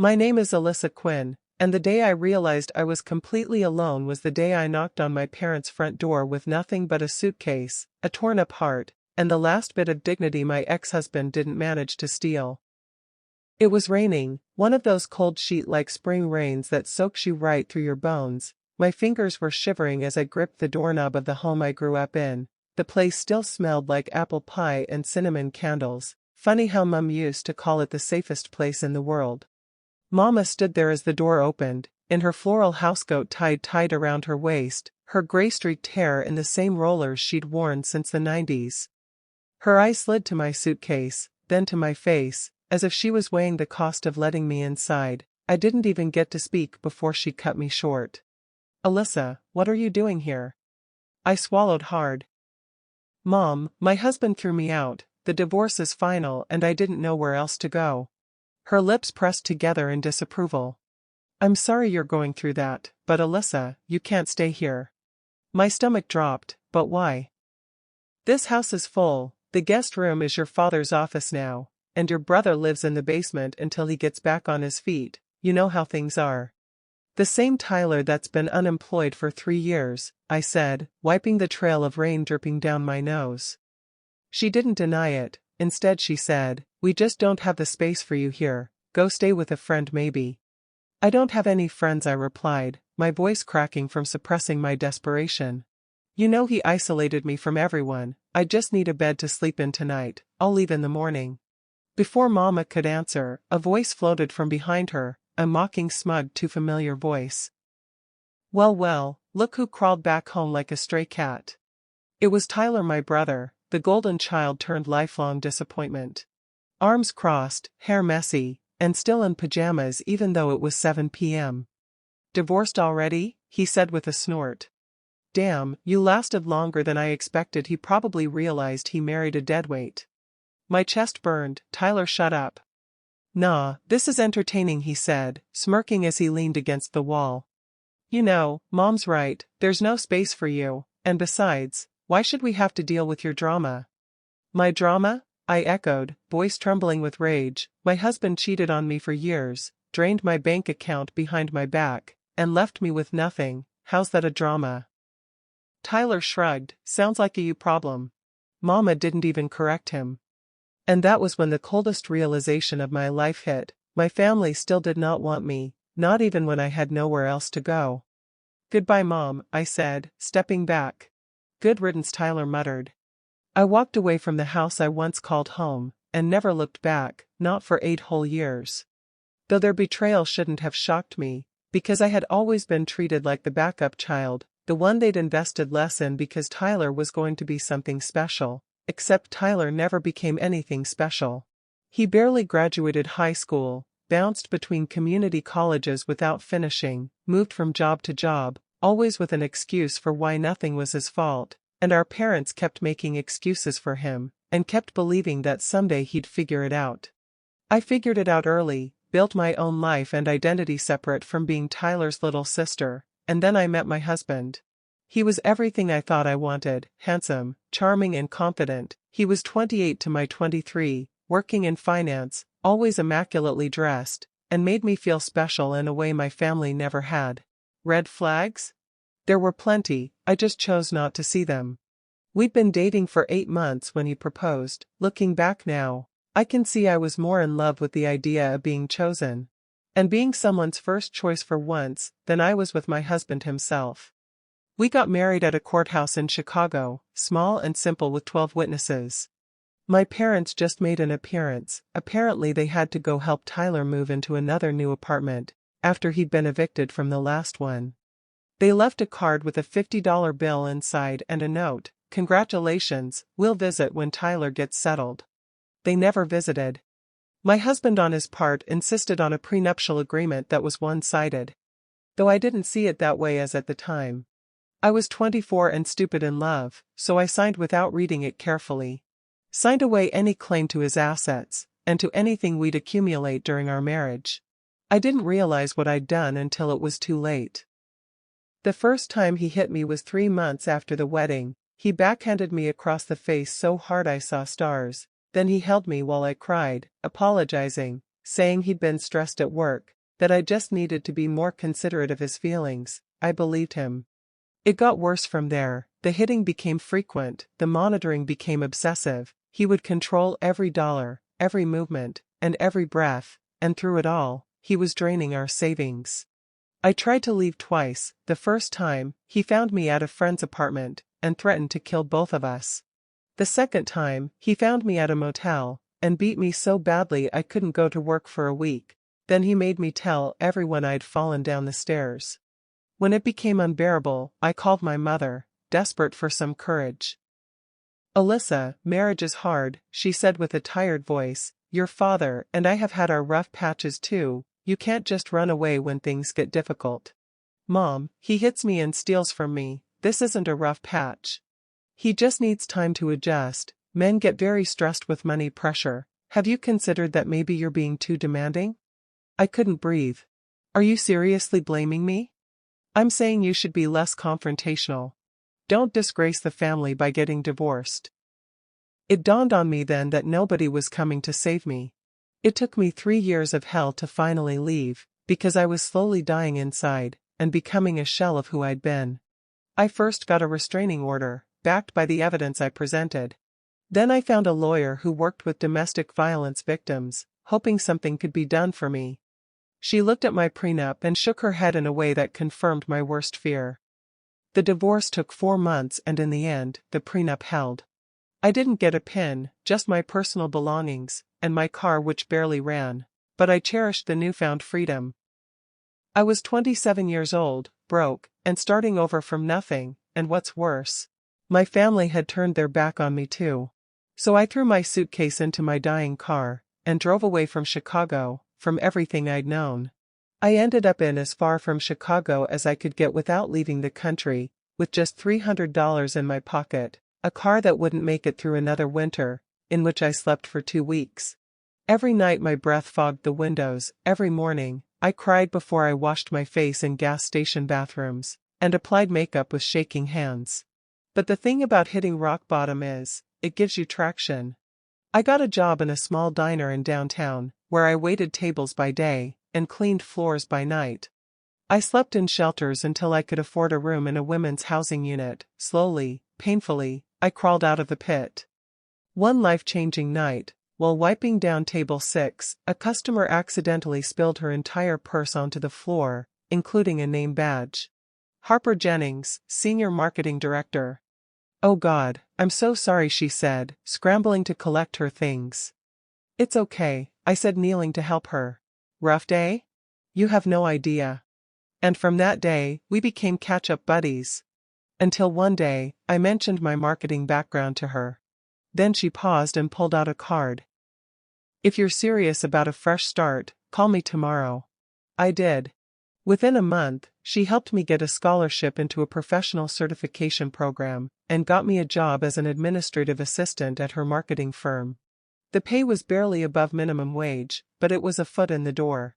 My name is Alyssa Quinn, and the day I realized I was completely alone was the day I knocked on my parents' front door with nothing but a suitcase, a torn-up heart, and the last bit of dignity my ex-husband didn't manage to steal. It was raining, one of those cold sheet-like spring rains that soaks you right through your bones. My fingers were shivering as I gripped the doorknob of the home I grew up in. The place still smelled like apple pie and cinnamon candles. Funny how Mum used to call it the safest place in the world. Mama stood there as the door opened, in her floral housecoat tied around her waist, her gray-streaked hair in the same rollers she'd worn since the 90s. Her eyes slid to my suitcase, then to my face, as if she was weighing the cost of letting me inside. I didn't even get to speak before she cut me short. "Alyssa, what are you doing here?" I swallowed hard. "Mom, my husband threw me out, the divorce is final and I didn't know where else to go." Her lips pressed together in disapproval. "I'm sorry you're going through that, but Alyssa, you can't stay here." My stomach dropped, but why? "This house is full, the guest room is your father's office now, and your brother lives in the basement until he gets back on his feet, you know how things are." "The same Tyler that's been unemployed for 3 years," I said, wiping the trail of rain dripping down my nose. She didn't deny it. Instead she said, "We just don't have the space for you here, go stay with a friend maybe." "I don't have any friends," I replied, my voice cracking from suppressing my desperation. "You know he isolated me from everyone, I just need a bed to sleep in tonight, I'll leave in the morning." Before Mama could answer, a voice floated from behind her, a mocking smug too familiar voice. "Well well, look who crawled back home like a stray cat." It was Tyler, my brother, the golden child turned lifelong disappointment. Arms crossed, hair messy, and still in pajamas even though it was 7 p.m. "Divorced already?" he said with a snort. "Damn, you lasted longer than I expected." He probably realized he married a deadweight. My chest burned. "Tyler, shut up." "Nah, this is entertaining," he said, smirking as he leaned against the wall. "You know, Mom's right, there's no space for you, and besides, why should we have to deal with your drama?" "My drama?" I echoed, voice trembling with rage. "My husband cheated on me for years, drained my bank account behind my back, and left me with nothing. How's that a drama?" Tyler shrugged. "Sounds like a you problem." Mama didn't even correct him. And that was when the coldest realization of my life hit. My family still did not want me, not even when I had nowhere else to go. "Goodbye, Mom," I said, stepping back. "Good riddance," Tyler muttered. I walked away from the house I once called home, and never looked back, not for 8 whole years. Though their betrayal shouldn't have shocked me, because I had always been treated like the backup child, the one they'd invested less in because Tyler was going to be something special, except Tyler never became anything special. He barely graduated high school, bounced between community colleges without finishing, moved from job to job, always with an excuse for why nothing was his fault, and our parents kept making excuses for him, and kept believing that someday he'd figure it out. I figured it out early, built my own life and identity separate from being Tyler's little sister, and then I met my husband. He was everything I thought I wanted: handsome, charming and confident. He was 28 to my 23, working in finance, always immaculately dressed, and made me feel special in a way my family never had. Red flags? There were plenty, I just chose not to see them. We'd been dating for 8 months when he proposed. Looking back now, I can see I was more in love with the idea of being chosen, and being someone's first choice for once, than I was with my husband himself. We got married at a courthouse in Chicago, small and simple with 12 witnesses. My parents just made an appearance. Apparently they had to go help Tyler move into another new apartment, after he'd been evicted from the last one. They left a card with a $50 bill inside and a note: "Congratulations, we'll visit when Tyler gets settled." They never visited. My husband on his part insisted on a prenuptial agreement that was one-sided. Though I didn't see it that way as at the time. I was 24 and stupid in love, so I signed without reading it carefully. Signed away any claim to his assets, and to anything we'd accumulate during our marriage. I didn't realize what I'd done until it was too late. The first time he hit me was 3 months after the wedding. He backhanded me across the face so hard I saw stars. Then he held me while I cried, apologizing, saying he'd been stressed at work, that I just needed to be more considerate of his feelings. I believed him. It got worse from there. The hitting became frequent, the monitoring became obsessive. He would control every dollar, every movement, and every breath, and through it all, he was draining our savings. I tried to leave twice. The first time, he found me at a friend's apartment and threatened to kill both of us. The second time, he found me at a motel and beat me so badly I couldn't go to work for a week. Then he made me tell everyone I'd fallen down the stairs. When it became unbearable, I called my mother, desperate for some courage. "Alyssa, marriage is hard," she said with a tired voice. "Your father and I have had our rough patches too. You can't just run away when things get difficult." "Mom, he hits me and steals from me. This isn't a rough patch. He just needs time to adjust. Men get very stressed with money pressure. Have you considered that maybe you're being too demanding?" I couldn't breathe. "Are you seriously blaming me?" "I'm saying you should be less confrontational. Don't disgrace the family by getting divorced." It dawned on me then that nobody was coming to save me. It took me 3 years of hell to finally leave, because I was slowly dying inside, and becoming a shell of who I'd been. I first got a restraining order, backed by the evidence I presented. Then I found a lawyer who worked with domestic violence victims, hoping something could be done for me. She looked at my prenup and shook her head in a way that confirmed my worst fear. The divorce took 4 months and in the end, the prenup held. I didn't get a pin, just my personal belongings, and my car which barely ran. But I cherished the newfound freedom. I was 27 years old, broke, and starting over from nothing, and what's worse, my family had turned their back on me too. So I threw my suitcase into my dying car, and drove away from Chicago, from everything I'd known. I ended up in as far from Chicago as I could get without leaving the country, with just $300 in my pocket, a car that wouldn't make it through another winter, in which I slept for 2 weeks. Every night my breath fogged the windows, every morning, I cried before I washed my face in gas station bathrooms, and applied makeup with shaking hands. But the thing about hitting rock bottom is, it gives you traction. I got a job in a small diner in downtown, where I waited tables by day, and cleaned floors by night. I slept in shelters until I could afford a room in a women's housing unit. Slowly, painfully, I crawled out of the pit. One life-changing night, while wiping down table 6, a customer accidentally spilled her entire purse onto the floor, including a name badge. "Harper Jennings, Senior Marketing Director." "Oh God, I'm so sorry," she said, scrambling to collect her things. "It's okay," I said, kneeling to help her. "Rough day?" "You have no idea." And from that day, we became catch-up buddies. Until one day, I mentioned my marketing background to her. Then she paused and pulled out a card. "If you're serious about a fresh start, call me tomorrow." I did. Within a month, she helped me get a scholarship into a professional certification program, and got me a job as an administrative assistant at her marketing firm. The pay was barely above minimum wage, but it was a foot in the door.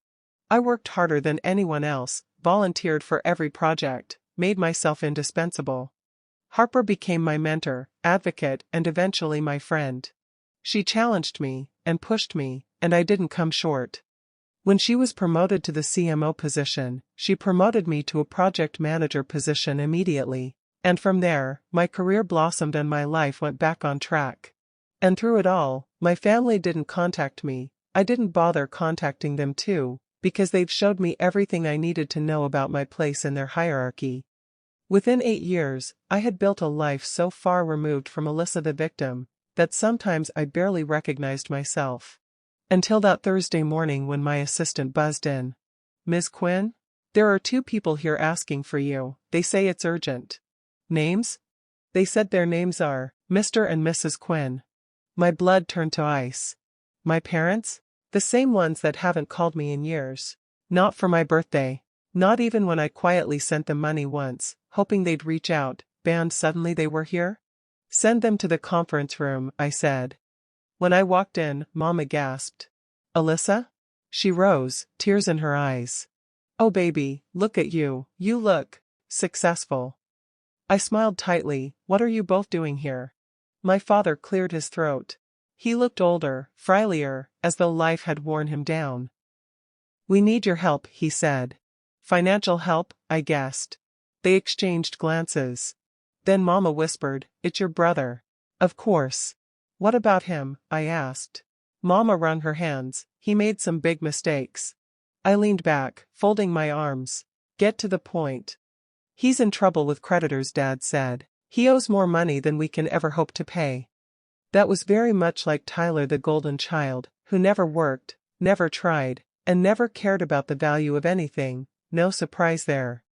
I worked harder than anyone else, volunteered for every project, made myself indispensable. Harper became my mentor, advocate, and eventually my friend. She challenged me, and pushed me, and I didn't come short. When she was promoted to the CMO position, she promoted me to a project manager position immediately, and from there, my career blossomed and my life went back on track. And through it all, my family didn't contact me. I didn't bother contacting them too, because they've showed me everything I needed to know about my place in their hierarchy. Within 8 years, I had built a life so far removed from Alyssa the victim, that sometimes I barely recognized myself. Until that Thursday morning when my assistant buzzed in. "Ms. Quinn? There are 2 people here asking for you. They say it's urgent." "Names?" They said their names are Mr. and Mrs. Quinn. My blood turned to ice. My parents? The same ones that haven't called me in years. Not for my birthday. Not even when I quietly sent them money once, hoping they'd reach out. Banned suddenly they were here? "Send them to the conference room," I said. When I walked in, Mama gasped. "Alyssa?" She rose, tears in her eyes. "Oh baby, look at you, you look successful." I smiled tightly. "What are you both doing here?" My father cleared his throat. He looked older, frilier, as though life had worn him down. "We need your help," he said. "Financial help," I guessed. They exchanged glances. Then Mama whispered, "It's your brother." "Of course. What about him?" I asked. Mama wrung her hands. "He made some big mistakes." I leaned back, folding my arms. "Get to the point." "He's in trouble with creditors," Dad said. "He owes more money than we can ever hope to pay." That was very much like Tyler, the golden child, who never worked, never tried, and never cared about the value of anything. No surprise there.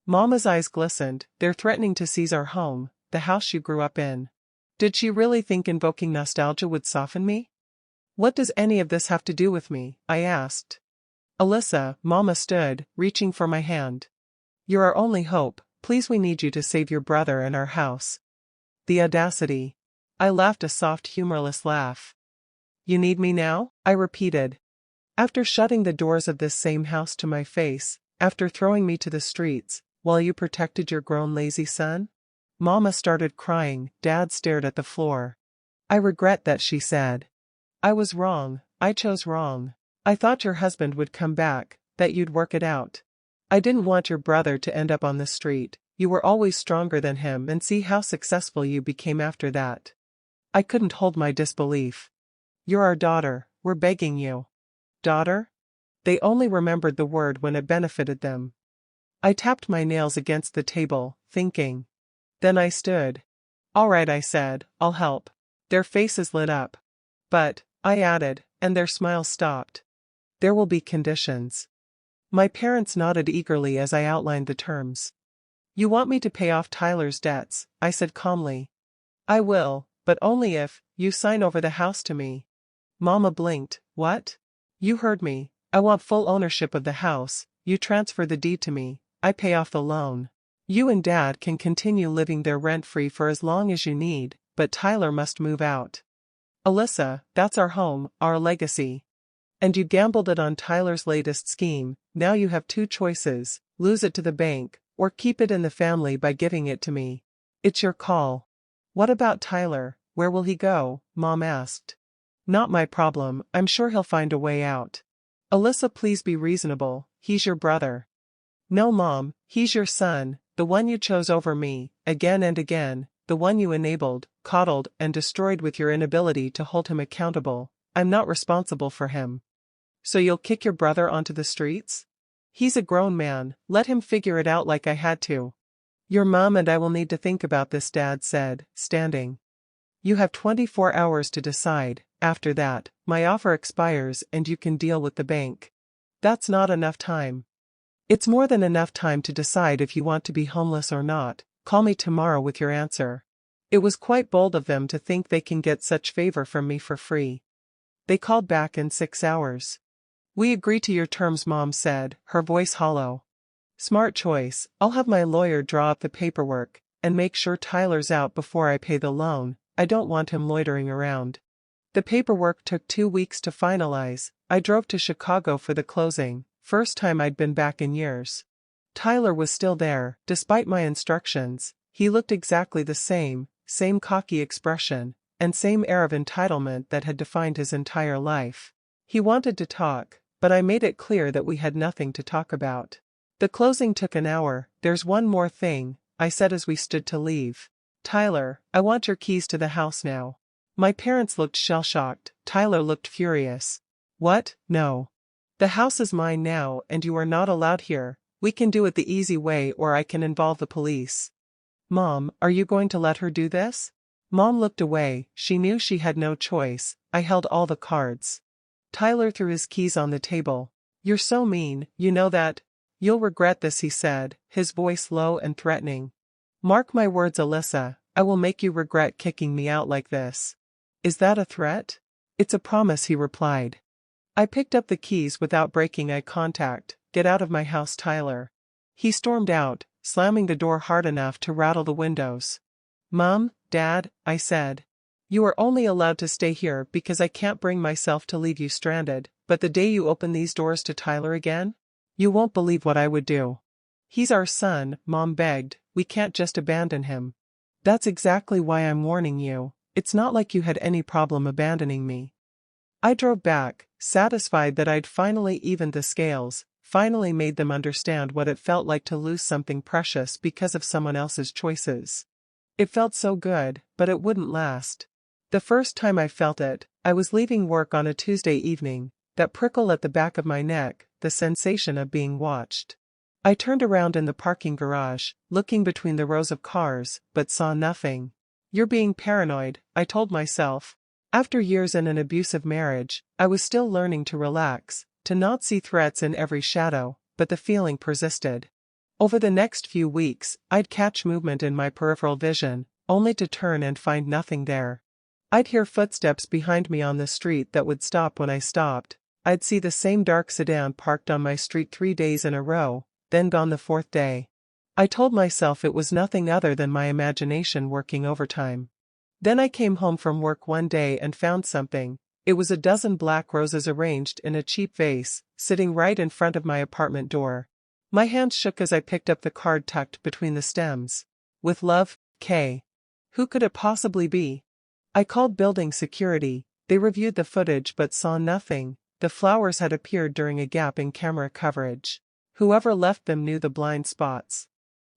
Mama's eyes glistened. "They're threatening to seize our home, the house you grew up in." Did she really think invoking nostalgia would soften me? "What does any of this have to do with me?" I asked. "Alyssa," Mama stood, reaching for my hand. "You're our only hope. Please, we need you to save your brother and our house." The audacity. I laughed a soft, humorless laugh. "You need me now?" I repeated. "After shutting the doors of this same house to my face, after throwing me to the streets, while you protected your grown lazy son?" Mama started crying. Dad stared at the floor. "I regret that," she said. "I was wrong. I chose wrong. I thought your husband would come back, that you'd work it out. I didn't want your brother to end up on the street. You were always stronger than him, and see how successful you became after that." I couldn't hold my disbelief. "You're our daughter. We're begging you." Daughter? They only remembered the word when it benefited them. I tapped my nails against the table, thinking. Then I stood. "All right," I said, "I'll help." Their faces lit up. "But," I added, and their smiles stopped. "There will be conditions." My parents nodded eagerly as I outlined the terms. "You want me to pay off Tyler's debts," I said calmly. "I will, but only if you sign over the house to me." Mama blinked. "What?" "You heard me. I want full ownership of the house. You transfer the deed to me. I pay off the loan. You and Dad can continue living there rent-free for as long as you need, but Tyler must move out." "Alyssa, that's our home, our legacy. And you gambled it on Tyler's latest scheme. Now you have two choices: lose it to the bank, or keep it in the family by giving it to me. It's your call." "What about Tyler? Where will he go?" Mom asked. "Not my problem. I'm sure he'll find a way out." "Alyssa, please be reasonable. He's your brother." "No, Mom, he's your son, the one you chose over me, again and again, the one you enabled, coddled, and destroyed with your inability to hold him accountable. I'm not responsible for him." "So you'll kick your brother onto the streets?" "He's a grown man. Let him figure it out like I had to." "Your mom and I will need to think about this," Dad said, standing. "You have 24 hours to decide. After that, my offer expires and you can deal with the bank." "That's not enough time." "It's more than enough time to decide if you want to be homeless or not. Call me tomorrow with your answer." It was quite bold of them to think they can get such favor from me for free. They called back in 6 hours. "We agree to your terms," Mom said, her voice hollow. "Smart choice. I'll have my lawyer draw up the paperwork, and make sure Tyler's out before I pay the loan. I don't want him loitering around." The paperwork took 2 weeks to finalize. I drove to Chicago for the closing, first time I'd been back in years. Tyler was still there, despite my instructions. He looked exactly the same cocky expression, and same air of entitlement that had defined his entire life. He wanted to talk, but I made it clear that we had nothing to talk about. The closing took an hour. "There's one more thing," I said as we stood to leave. "Tyler, I want your keys to the house now." My parents looked shell-shocked. Tyler looked furious. "What? No. The house is mine now and you are not allowed here. We can do it the easy way or I can involve the police." "Mom, are you going to let her do this?" Mom looked away. She knew she had no choice. I held all the cards. Tyler threw his keys on the table. "You're so mean, you know that." "You'll regret this," he said, his voice low and threatening. "Mark my words, Alyssa, I will make you regret kicking me out like this." "Is that a threat?" "It's a promise," he replied. I picked up the keys without breaking eye contact. "Get out of my house, Tyler." He stormed out, slamming the door hard enough to rattle the windows. "Mom, Dad," I said. "You are only allowed to stay here because I can't bring myself to leave you stranded, but the day you open these doors to Tyler again, you won't believe what I would do." "He's our son," Mom begged. "We can't just abandon him." "That's exactly why I'm warning you. It's not like you had any problem abandoning me." I drove back, satisfied that I'd finally evened the scales, finally made them understand what it felt like to lose something precious because of someone else's choices. It felt so good, but it wouldn't last. The first time I felt it, I was leaving work on a Tuesday evening, that prickle at the back of my neck, the sensation of being watched. I turned around in the parking garage, looking between the rows of cars, but saw nothing. "You're being paranoid," I told myself. After years in an abusive marriage, I was still learning to relax, to not see threats in every shadow, but the feeling persisted. Over the next few weeks, I'd catch movement in my peripheral vision, only to turn and find nothing there. I'd hear footsteps behind me on the street that would stop when I stopped. I'd see the same dark sedan parked on my street 3 days in a row, then gone the 4th day. I told myself it was nothing other than my imagination working overtime. Then I came home from work one day and found something. It was a dozen black roses arranged in a cheap vase, sitting right in front of my apartment door. My hands shook as I picked up the card tucked between the stems. "With love, K." Who could it possibly be? I called building security. They reviewed the footage but saw nothing. The flowers had appeared during a gap in camera coverage. Whoever left them knew the blind spots.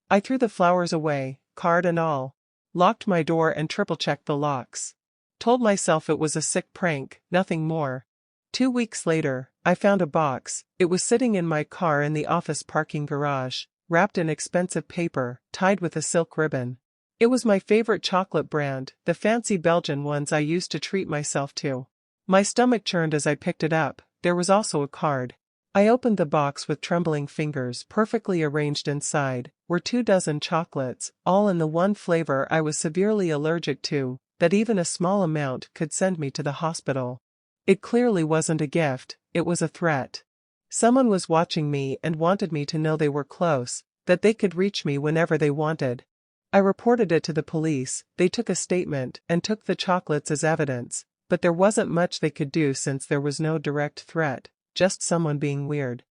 I threw the flowers away, card and all. Locked my door and triple-checked the locks. Told myself it was a sick prank, nothing more. 2 weeks later, I found a box. It was sitting in my car in the office parking garage, wrapped in expensive paper, tied with a silk ribbon. It was my favorite chocolate brand, the fancy Belgian ones I used to treat myself to. My stomach churned as I picked it up. There was also a card. I opened the box with trembling fingers. Perfectly arranged inside were 24 chocolates, all in the one flavor I was severely allergic to, that even a small amount could send me to the hospital. It clearly wasn't a gift, it was a threat. Someone was watching me and wanted me to know they were close, that they could reach me whenever they wanted. I reported it to the police. They took a statement and took the chocolates as evidence, but there wasn't much they could do since there was no direct threat, just someone being weird.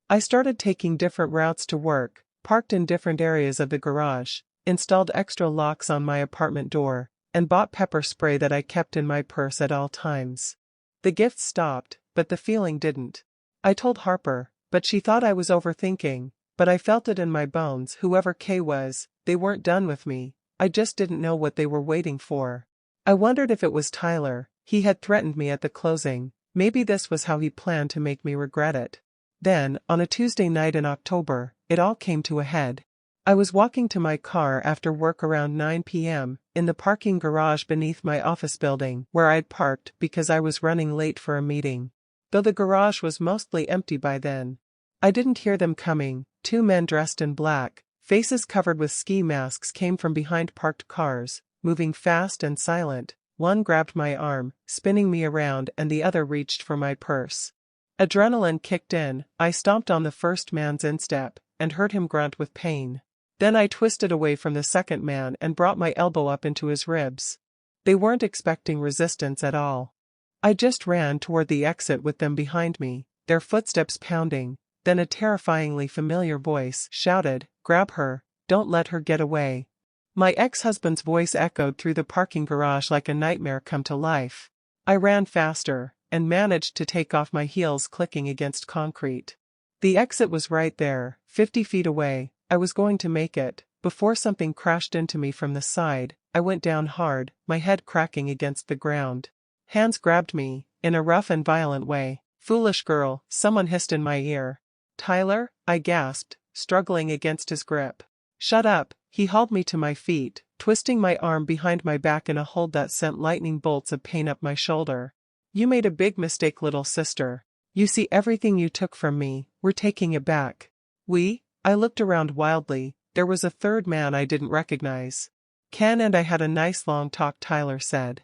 I started taking different routes to work, parked in different areas of the garage, installed extra locks on my apartment door, and bought pepper spray that I kept in my purse at all times. The gifts stopped, but the feeling didn't. I told Harper, but she thought I was overthinking, but I felt it in my bones. Whoever K was, they weren't done with me. I just didn't know what they were waiting for. I wondered if it was Tyler. He had threatened me at the closing. Maybe this was how he planned to make me regret it. Then, on a Tuesday night in October, it all came to a head. I was walking to my car after work around 9 p.m., in the parking garage beneath my office building, where I'd parked because I was running late for a meeting. Though the garage was mostly empty by then. I didn't hear them coming. 2 men dressed in black, faces covered with ski masks came from behind parked cars, moving fast and silent. One grabbed my arm, spinning me around, and the other reached for my purse. Adrenaline kicked in. I stomped on the first man's instep, and heard him grunt with pain. Then I twisted away from the second man and brought my elbow up into his ribs. They weren't expecting resistance at all. I just ran toward the exit with them behind me, their footsteps pounding. Then a terrifyingly familiar voice shouted, "Grab her, don't let her get away." My ex-husband's voice echoed through the parking garage like a nightmare come to life. I ran faster, and managed to take off my heels clicking against concrete. The exit was right there, 50 feet away. I was going to make it, before something crashed into me from the side. I went down hard, my head cracking against the ground. Hands grabbed me, in a rough and violent way. "Foolish girl," someone hissed in my ear. "Tyler?" I gasped, struggling against his grip. "Shut up." He hauled me to my feet, twisting my arm behind my back in a hold that sent lightning bolts of pain up my shoulder. "You made a big mistake, little sister. You see, everything you took from me, we're taking it back." "We?" I looked around wildly. There was a third man I didn't recognize. "Ken and I had a nice long talk," Tyler said.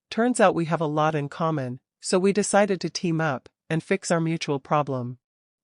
"Turns out we have a lot in common, so we decided to team up and fix our mutual problem."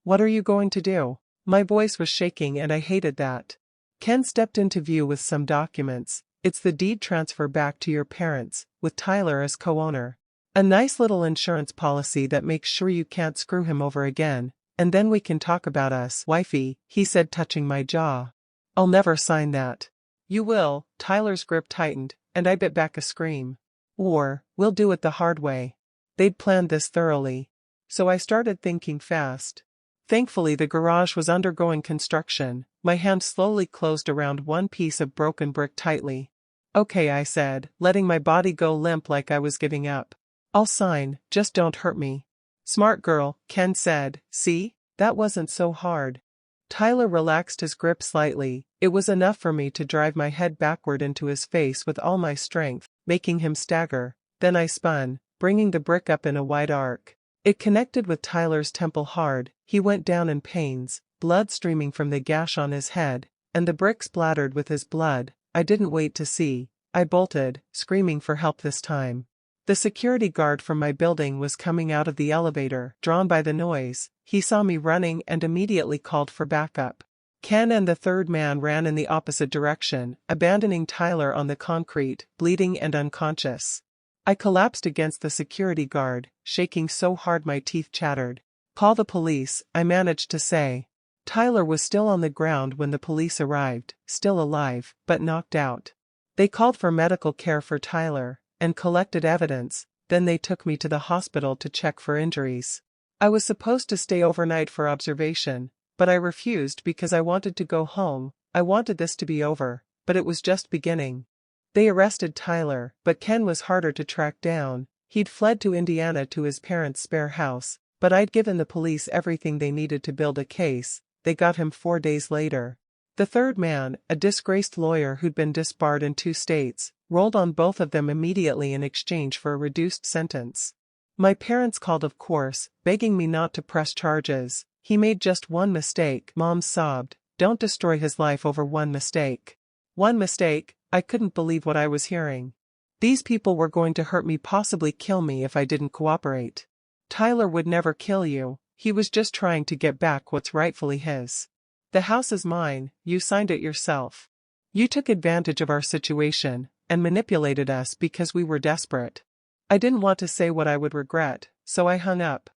"What are you going to do?" My voice was shaking and I hated that. Ken stepped into view with some documents. "It's the deed transfer back to your parents, with Tyler as co-owner. A nice little insurance policy that makes sure you can't screw him over again, and then we can talk about us, wifey," he said, touching my jaw. "I'll never sign that." "You will." Tyler's grip tightened, and I bit back a scream. Or, we'll do it the hard way. They'd planned this thoroughly. So I started thinking fast. Thankfully, the garage was undergoing construction. My hand slowly closed around one piece of broken brick tightly. Okay, I said, letting my body go limp like I was giving up. I'll sign, just don't hurt me. Smart girl, Ken said. See? That wasn't so hard. Tyler relaxed his grip slightly. It was enough for me to drive my head backward into his face with all my strength, making him stagger. Then I spun, bringing the brick up in a wide arc. It connected with Tyler's temple hard. He went down in pains, blood streaming from the gash on his head, and the brick splattered with his blood. I didn't wait to see. I bolted, screaming for help this time. The security guard from my building was coming out of the elevator, drawn by the noise. He saw me running and immediately called for backup. Ken and the third man ran in the opposite direction, abandoning Tyler on the concrete, bleeding and unconscious. I collapsed against the security guard, shaking so hard my teeth chattered. Call the police, I managed to say. Tyler was still on the ground when the police arrived, still alive, but knocked out. They called for medical care for Tyler, and collected evidence. Then they took me to the hospital to check for injuries. I was supposed to stay overnight for observation, but I refused because I wanted to go home. I wanted this to be over, but it was just beginning. They arrested Tyler, but Ken was harder to track down. He'd fled to Indiana to his parents' spare house, but I'd given the police everything they needed to build a case. They got him 4 days later. The third man, a disgraced lawyer who'd been disbarred in 2 states, rolled on both of them immediately in exchange for a reduced sentence. My parents called, of course, begging me not to press charges. He made just one mistake, Mom sobbed. Don't destroy his life over one mistake. One mistake? I couldn't believe what I was hearing. These people were going to hurt me, possibly kill me if I didn't cooperate. Tyler would never kill you. He was just trying to get back what's rightfully his. The house is mine, you signed it yourself. You took advantage of our situation, and manipulated us because we were desperate. I didn't want to say what I would regret, so I hung up.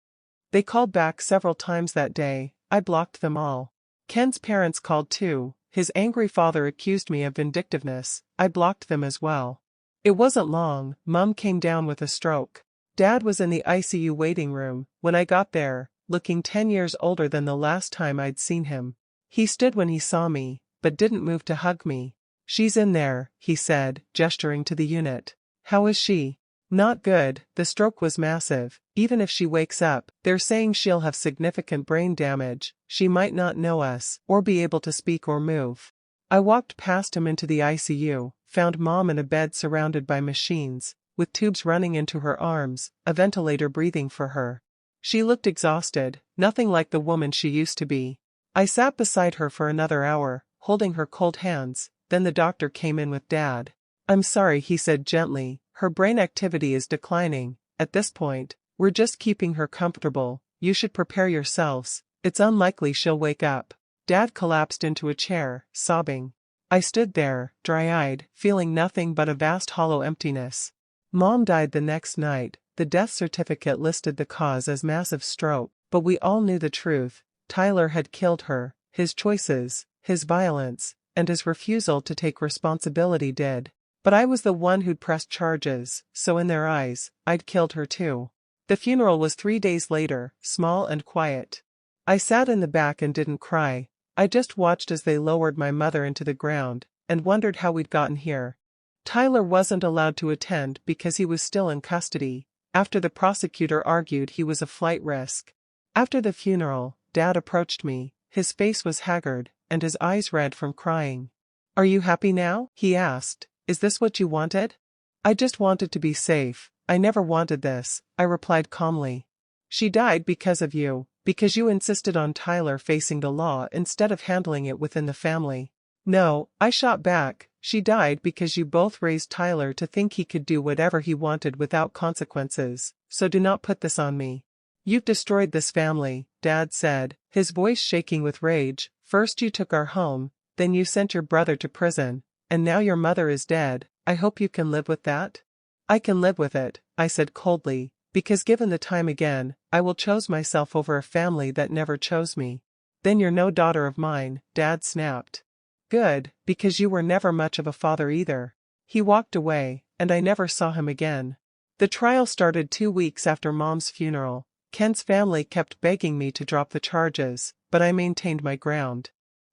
They called back several times that day. I blocked them all. Ken's parents called too. His angry father accused me of vindictiveness. I blocked them as well. It wasn't long. Mom came down with a stroke. Dad was in the ICU waiting room when I got there, looking 10 years older than the last time I'd seen him. He stood when he saw me, but didn't move to hug me. She's in there, he said, gesturing to the unit. How is she? Not good. The stroke was massive. Even if she wakes up, they're saying she'll have significant brain damage. She might not know us, or be able to speak or move. I walked past him into the ICU, found Mom in a bed surrounded by machines, with tubes running into her arms, a ventilator breathing for her. She looked exhausted, nothing like the woman she used to be. I sat beside her for another hour, holding her cold hands. Then the doctor came in with Dad. I'm sorry, he said gently. Her brain activity is declining. At this point, we're just keeping her comfortable. You should prepare yourselves. It's unlikely she'll wake up. Dad collapsed into a chair, sobbing. I stood there, dry-eyed, feeling nothing but a vast hollow emptiness. Mom died the next night. The death certificate listed the cause as massive stroke, but we all knew the truth. Tyler had killed her. His choices, his violence, and his refusal to take responsibility did. But I was the one who'd pressed charges, so in their eyes, I'd killed her too. The funeral was 3 days later, small and quiet. I sat in the back and didn't cry. I just watched as they lowered my mother into the ground, and wondered how we'd gotten here. Tyler wasn't allowed to attend because he was still in custody. After the prosecutor argued he was a flight risk. After the funeral, Dad approached me. His face was haggard, and his eyes red from crying. Are you happy now? He asked. Is this what you wanted? I just wanted to be safe. I never wanted this, I replied calmly. She died because of you, because you insisted on Tyler facing the law instead of handling it within the family. No, I shot back. She died because you both raised Tyler to think he could do whatever he wanted without consequences, so do not put this on me. You've destroyed this family, Dad said, his voice shaking with rage. First you took our home, then you sent your brother to prison, and now your mother is dead. I hope you can live with that? I can live with it, I said coldly, because given the time again, I will choose myself over a family that never chose me. Then you're no daughter of mine, Dad snapped. Good, because you were never much of a father either. He walked away. and I never saw him again. The trial started 2 weeks after Mom's funeral. Ken's family kept begging me to drop the charges, but I maintained my ground.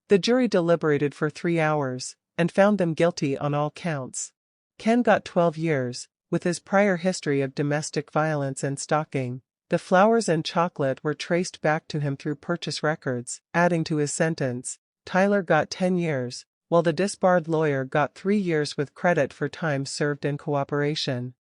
The jury deliberated for 3 hours, and found them guilty on all counts. Ken got 12 years, with his prior history of domestic violence and stalking. The flowers and chocolate were traced back to him through purchase records, adding to his sentence. Tyler got 10 years, while the disbarred lawyer got 3 years with credit for time served in cooperation.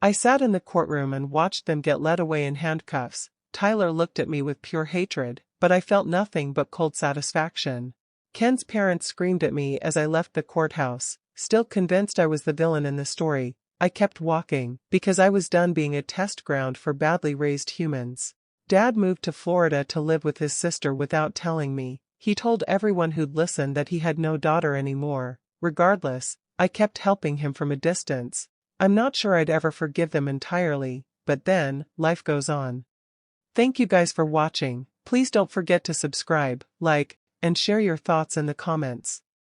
I sat in the courtroom and watched them get led away in handcuffs. Tyler looked at me with pure hatred, but I felt nothing but cold satisfaction. Ken's parents screamed at me as I left the courthouse. Still convinced I was the villain in the story, I kept walking, because I was done being a test ground for badly raised humans. Dad moved to Florida to live with his sister without telling me. He told everyone who'd listen that he had no daughter anymore. Regardless, I kept helping him from a distance. I'm not sure I'd ever forgive them entirely, but then, life goes on. Thank you guys for watching. Please don't forget to subscribe, like, and share your thoughts in the comments.